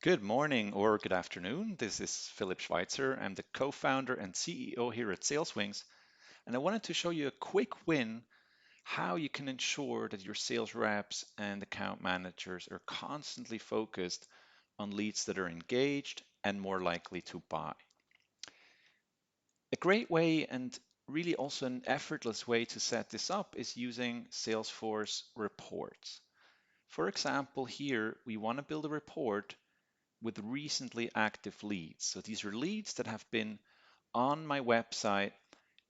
Good morning or good afternoon. This is Philip Schweitzer. I'm the co-founder and CEO here at SalesWings, and I wanted to show you a quick win how you can ensure that your sales reps and account managers are constantly focused on leads that are engaged and more likely to buy. A great way and really also an effortless way to set this up is using Salesforce reports. For example, here we want to build a report with recently active leads. So these are leads that have been on my website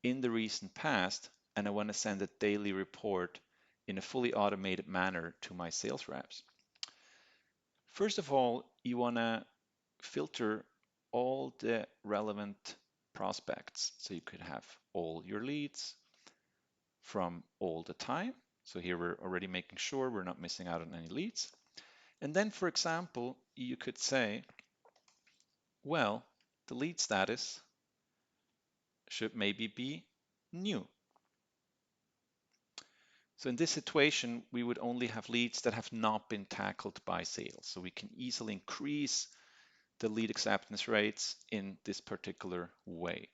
in the recent past, and I want to send a daily report in a fully automated manner to my sales reps. First of all, you want to filter all the relevant prospects. So you could have all your leads from all the time. So here we're already making sure we're not missing out on any leads. And then, for example, you could say, well, the lead status should maybe be new. So in this situation, we would only have leads that have not been tackled by sales. So we can easily increase the lead acceptance rates in this particular way.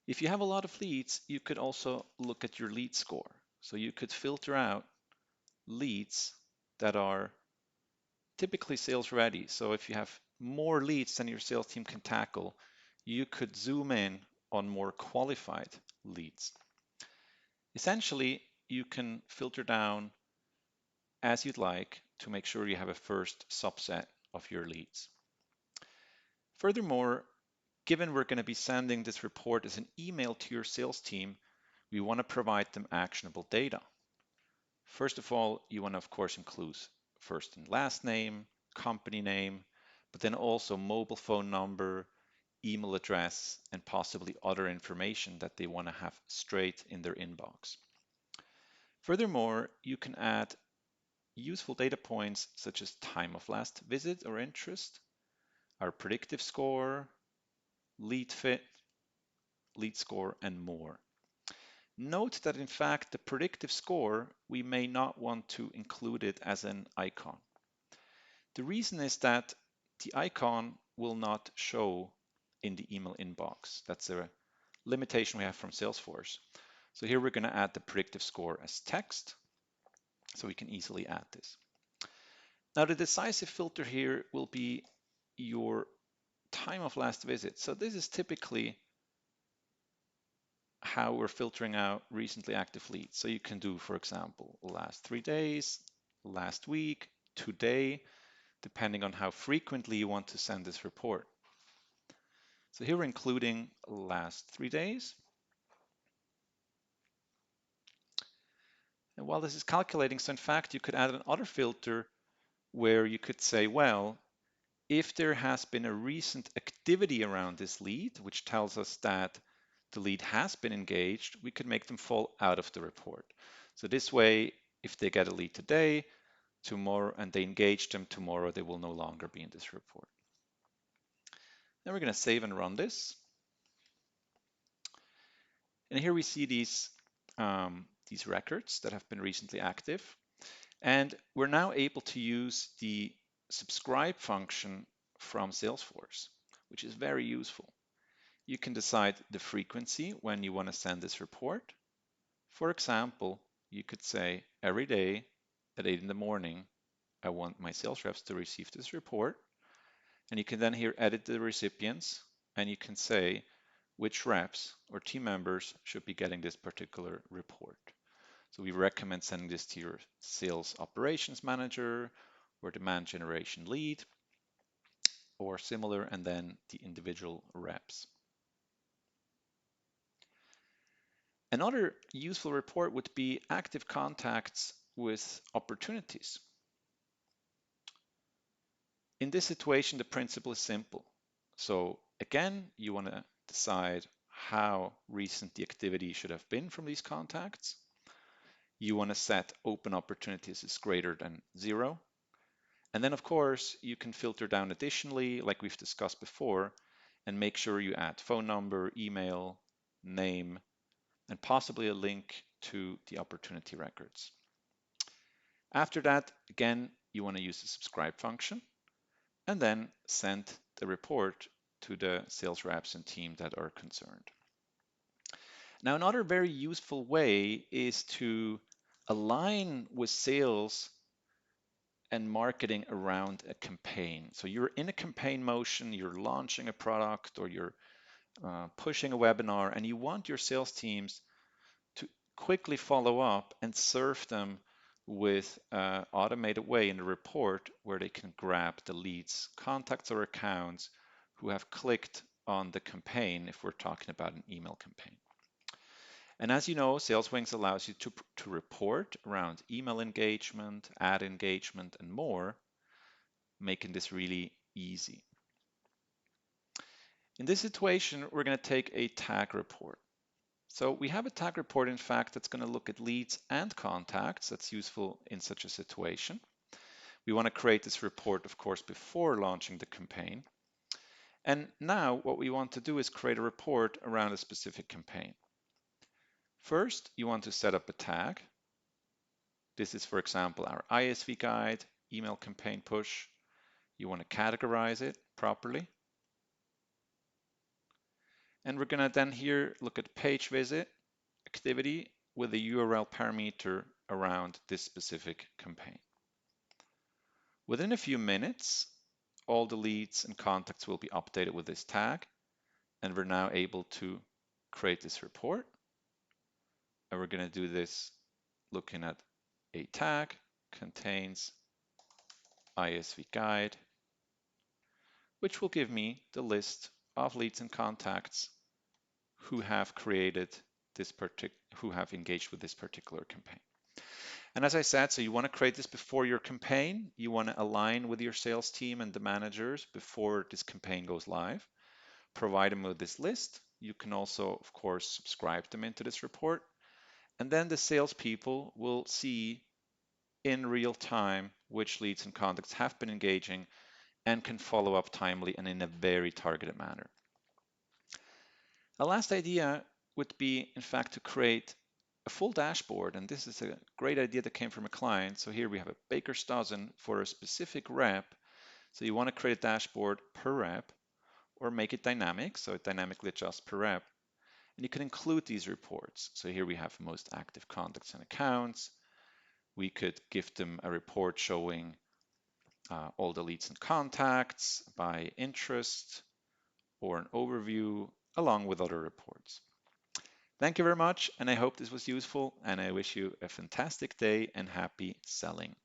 If you have a lot of leads, you could also look at your lead score. So you could filter out leads that are typically sales ready. So if you have more leads than your sales team can tackle, you could zoom in on more qualified leads. Essentially, you can filter down as you'd like to make sure you have a first subset of your leads. Furthermore, given we're going to be sending this report as an email to your sales team, we want to provide them actionable data. First of all, you want to, of course, include first and last name, company name, but then also mobile phone number, email address, and possibly other information that they want to have straight in their inbox. Furthermore, you can add useful data points such as time of last visit or interest, our predictive score, lead fit, lead score, and more. Note that in fact the predictive score, we may not want to include it as an icon. The reason is that the icon will not show in the email inbox. That's a limitation we have from Salesforce. So here we're going to add the predictive score as text, so we can easily add this. Now the decisive filter here will be your time of last visit. So this is typically how we're filtering out recently active leads. So you can do, for example, last 3 days, last week, today, depending on how frequently you want to send this report. So here we're including last 3 days. And while this is calculating, so in fact, you could add another filter where you could say, well, if there has been a recent activity around this lead, which tells us that the lead has been engaged, we could make them fall out of the report. So this way, if they get a lead today, tomorrow, and they engage them tomorrow, they will no longer be in this report. Then we're going to save and run this. And here we see these records that have been recently active. And we're now able to use the subscribe function from Salesforce, which is very useful. You can decide the frequency when you want to send this report. For example, you could say every day at 8 in the morning, I want my sales reps to receive this report. And you can then here edit the recipients, and you can say which reps or team members should be getting this particular report. So we recommend sending this to your sales operations manager or demand generation lead or similar, and then the individual reps. Another useful report would be active contacts with opportunities. In this situation, the principle is simple. So again, you want to decide how recent the activity should have been from these contacts. You want to set open opportunities as greater than 0. And then, of course, you can filter down additionally, like we've discussed before, and make sure you add phone number, email, name, and possibly a link to the opportunity records. After that, again, you want to use the subscribe function. and then send the report to the sales reps and team that are concerned. Now, another very useful way is to align with sales and marketing around a campaign. So you're in a campaign motion, you're launching a product or you're pushing a webinar, and you want your sales teams to quickly follow up and serve them with an automated way in a report where they can grab the leads, contacts, or accounts who have clicked on the campaign if we're talking about an email campaign. And as you know, SalesWings allows you to report around email engagement, ad engagement, and more, making this really easy. In this situation, we're going to take a tag report. So we have a tag report, in fact, that's going to look at leads and contacts. That's useful in such a situation. We want to create this report, of course, before launching the campaign. And now what we want to do is create a report around a specific campaign. First, you want to set up a tag. This is, for example, our ISV guide, email campaign push. You want to categorize it properly. And we're going to then here look at page visit activity with a URL parameter around this specific campaign. Within a few minutes, all the leads and contacts will be updated with this tag, and we're now able to create this report. And we're going to do this looking at a tag contains ISV guide, which will give me the list of leads and contacts who have engaged with this particular campaign. And as I said, so you want to create this before your campaign. You want to align with your sales team and the managers before this campaign goes live. Provide them with this list. You can also, of course, subscribe them into this report. And then the salespeople will see in real time which leads and contacts have been engaging and can follow up timely and in a very targeted manner. A last idea would be, in fact, to create a full dashboard. And this is a great idea that came from a client. So here we have a baker's dozen for a specific rep. So you want to create a dashboard per rep or make it dynamic. So it dynamically adjusts per rep. And you can include these reports. So here we have most active contacts and accounts. We could give them a report showing all the leads and contacts by interest or an overview along with other reports. Thank you very much, and I hope this was useful, and I wish you a fantastic day and happy selling.